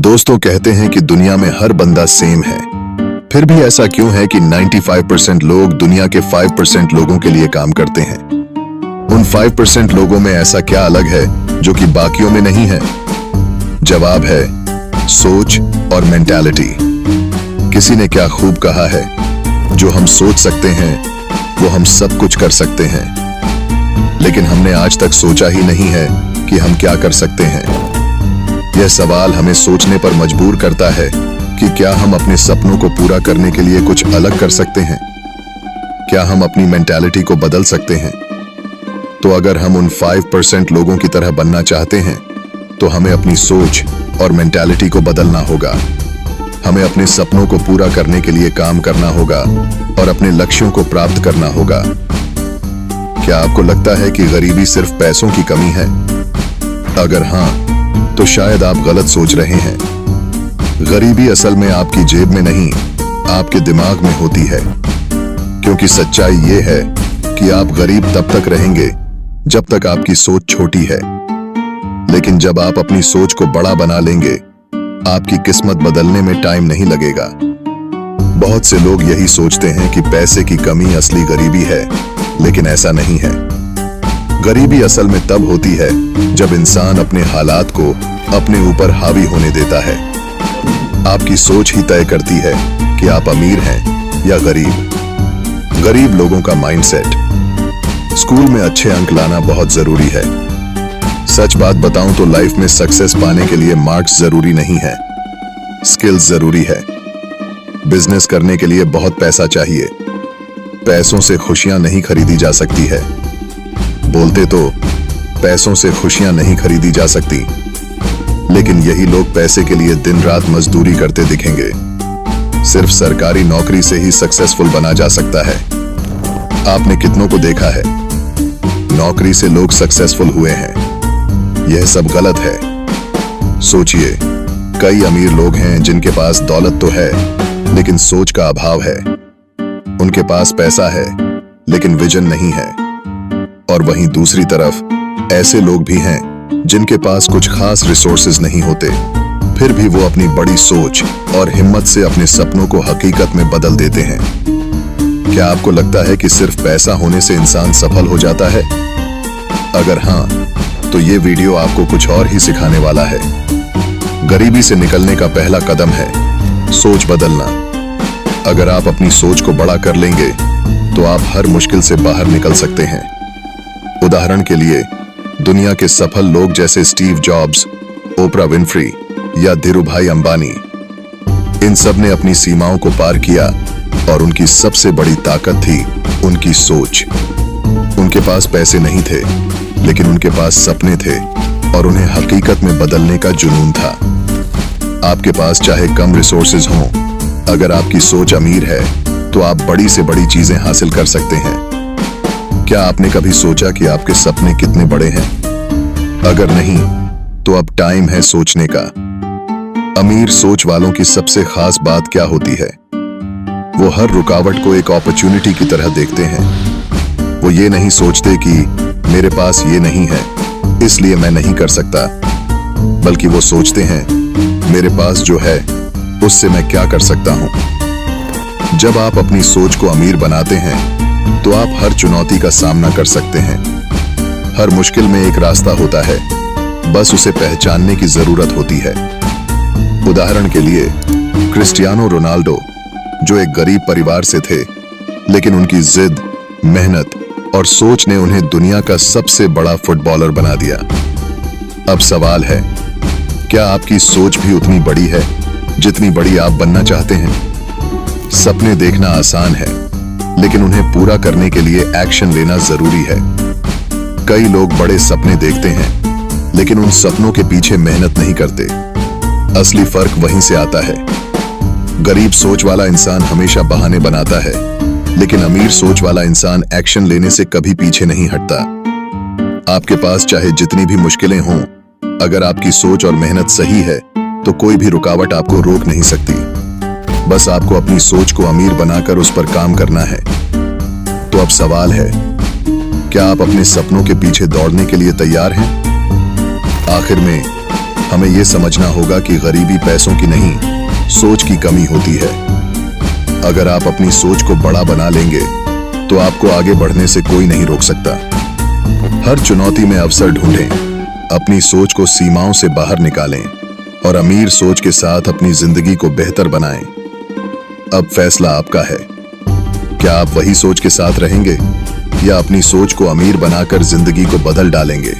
दोस्तों कहते हैं कि दुनिया में हर बंदा सेम है। फिर भी ऐसा क्यों है कि 95% लोग दुनिया के 5% लोगों के लिए काम करते हैं? उन 5% लोगों में ऐसा क्या अलग है जो कि बाकियों में नहीं है? जवाब है सोच और मेंटालिटी। किसी ने क्या खूब कहा है, जो हम सोच सकते हैं वो हम सब कुछ कर सकते हैं, लेकिन हमने आज तक सोचा ही नहीं है कि हम क्या कर सकते हैं। यह सवाल हमें सोचने पर मजबूर करता है कि क्या हम अपने सपनों को पूरा करने के लिए कुछ अलग कर सकते हैं? क्या हम अपनी मेंटालिटी को बदल सकते हैं? तो अगर हम उन 5% लोगों की तरह बनना चाहते हैं तो हमें अपनी सोच और मेंटालिटी को बदलना होगा। हमें अपने सपनों को पूरा करने के लिए काम करना होगा और अपने लक्ष्यों को प्राप्त करना होगा। क्या आपको लगता है कि गरीबी सिर्फ पैसों की कमी है? अगर हाँ, तो शायद आप गलत सोच रहे हैं। गरीबी असल में आपकी जेब में नहीं, आपके दिमाग में होती है। क्योंकि सच्चाई ये है कि आप गरीब तब तक रहेंगे जब तक आपकी सोच छोटी है, लेकिन जब आप अपनी सोच को बड़ा बना लेंगे, आपकी किस्मत बदलने में टाइम नहीं लगेगा। बहुत से लोग यही सोचते हैं कि पैसे की कमी असली गरीबी है, लेकिन ऐसा नहीं है। गरीबी असल में तब होती है जब इंसान अपने हालात को अपने ऊपर हावी होने देता है। आपकी सोच ही तय करती है कि आप अमीर हैं या गरीब। गरीब लोगों का माइंडसेट। स्कूल में अच्छे अंक लाना बहुत जरूरी है। सच बात बताऊं तो लाइफ में सक्सेस पाने के लिए मार्क्स जरूरी नहीं है, स्किल्स जरूरी है। बिजनेस करने के लिए बहुत पैसा चाहिए। पैसों से खुशियां नहीं खरीदी जा सकती है। बोलते तो पैसों से खुशियां नहीं खरीदी जा सकती, लेकिन यही लोग पैसे के लिए दिन रात मजदूरी करते दिखेंगे। सिर्फ सरकारी नौकरी से ही सक्सेसफुल बना जा सकता है। आपने कितनों को देखा है नौकरी से लोग सक्सेसफुल हुए हैं? यह सब गलत है। सोचिए, कई अमीर लोग हैं जिनके पास दौलत तो है लेकिन सोच का अभाव है। उनके पास पैसा है लेकिन विजन नहीं है। और वहीं दूसरी तरफ ऐसे लोग भी हैं जिनके पास कुछ खास रिसोर्सेज नहीं होते, फिर भी वो अपनी बड़ी सोच और हिम्मत से अपने सपनों को हकीकत में बदल देते हैं। क्या आपको लगता है कि सिर्फ पैसा होने से इंसान सफल हो जाता है? अगर हाँ, तो ये वीडियो आपको कुछ और ही सिखाने वाला है। गरीबी से निकलने का पहला कदम है सोच बदलना। अगर आप अपनी सोच को बड़ा कर लेंगे तो आप हर मुश्किल से बाहर निकल सकते हैं। उदाहरण के लिए, दुनिया के सफल लोग जैसे स्टीव जॉब्स, ओपरा विनफ्री या धीरूभाई अंबानी, इन सब ने अपनी सीमाओं को पार किया और उनकी सबसे बड़ी ताकत थी उनकी सोच। उनके पास पैसे नहीं थे, लेकिन उनके पास सपने थे और उन्हें हकीकत में बदलने का जुनून था। आपके पास चाहे कम रिसोर्सेज हों, अगर आपकी सोच अमीर है तो आप बड़ी से बड़ी चीजें हासिल कर सकते हैं। क्या आपने कभी सोचा कि आपके सपने कितने बड़े हैं? अगर नहीं, तो अब टाइम है सोचने का। अमीर सोच वालों की सबसे खास बात क्या होती है? वो हर रुकावट को एक अपॉर्चुनिटी की तरह देखते हैं। वो ये नहीं सोचते कि मेरे पास ये नहीं है इसलिए मैं नहीं कर सकता, बल्कि वो सोचते हैं मेरे पास जो है उससे मैं क्या कर सकता हूं। जब आप अपनी सोच को अमीर बनाते हैं तो आप हर चुनौती का सामना कर सकते हैं। हर मुश्किल में एक रास्ता होता है, बस उसे पहचानने की जरूरत होती है। उदाहरण के लिए, क्रिस्टियानो रोनाल्डो, जो एक गरीब परिवार से थे, लेकिन उनकी जिद, मेहनत और सोच ने उन्हें दुनिया का सबसे बड़ा फुटबॉलर बना दिया। अब सवाल है, क्या आपकी सोच भी उतनी बड़ी है जितनी बड़ी आप बनना चाहते हैं? सपने देखना आसान है, लेकिन उन्हें पूरा करने के लिए एक्शन लेना जरूरी है। कई लोग बड़े सपने देखते हैं, लेकिन उन सपनों के पीछे मेहनत नहीं करते। असली फर्क वहीं से आता है। गरीब सोच वाला इंसान हमेशा बहाने बनाता है, लेकिन अमीर सोच वाला इंसान एक्शन लेने से कभी पीछे नहीं हटता। आपके पास चाहे जितनी भी मुश्किलें हों, अगर आपकी सोच और मेहनत सही है तो कोई भी रुकावट आपको रोक नहीं सकती। बस आपको अपनी सोच को अमीर बनाकर उस पर काम करना है। तो अब सवाल है, क्या आप अपने सपनों के पीछे दौड़ने के लिए तैयार हैं? आखिर में हमें यह समझना होगा कि गरीबी पैसों की नहीं, सोच की कमी होती है। अगर आप अपनी सोच को बड़ा बना लेंगे तो आपको आगे बढ़ने से कोई नहीं रोक सकता। हर चुनौती में अवसर ढूंढें, अपनी सोच को सीमाओं से बाहर निकालें और अमीर सोच के साथ अपनी जिंदगी को बेहतर बनाएं। अब फैसला आपका है। क्या आप वही सोच के साथ रहेंगे या अपनी सोच को अमीर बनाकर जिंदगी को बदल डालेंगे?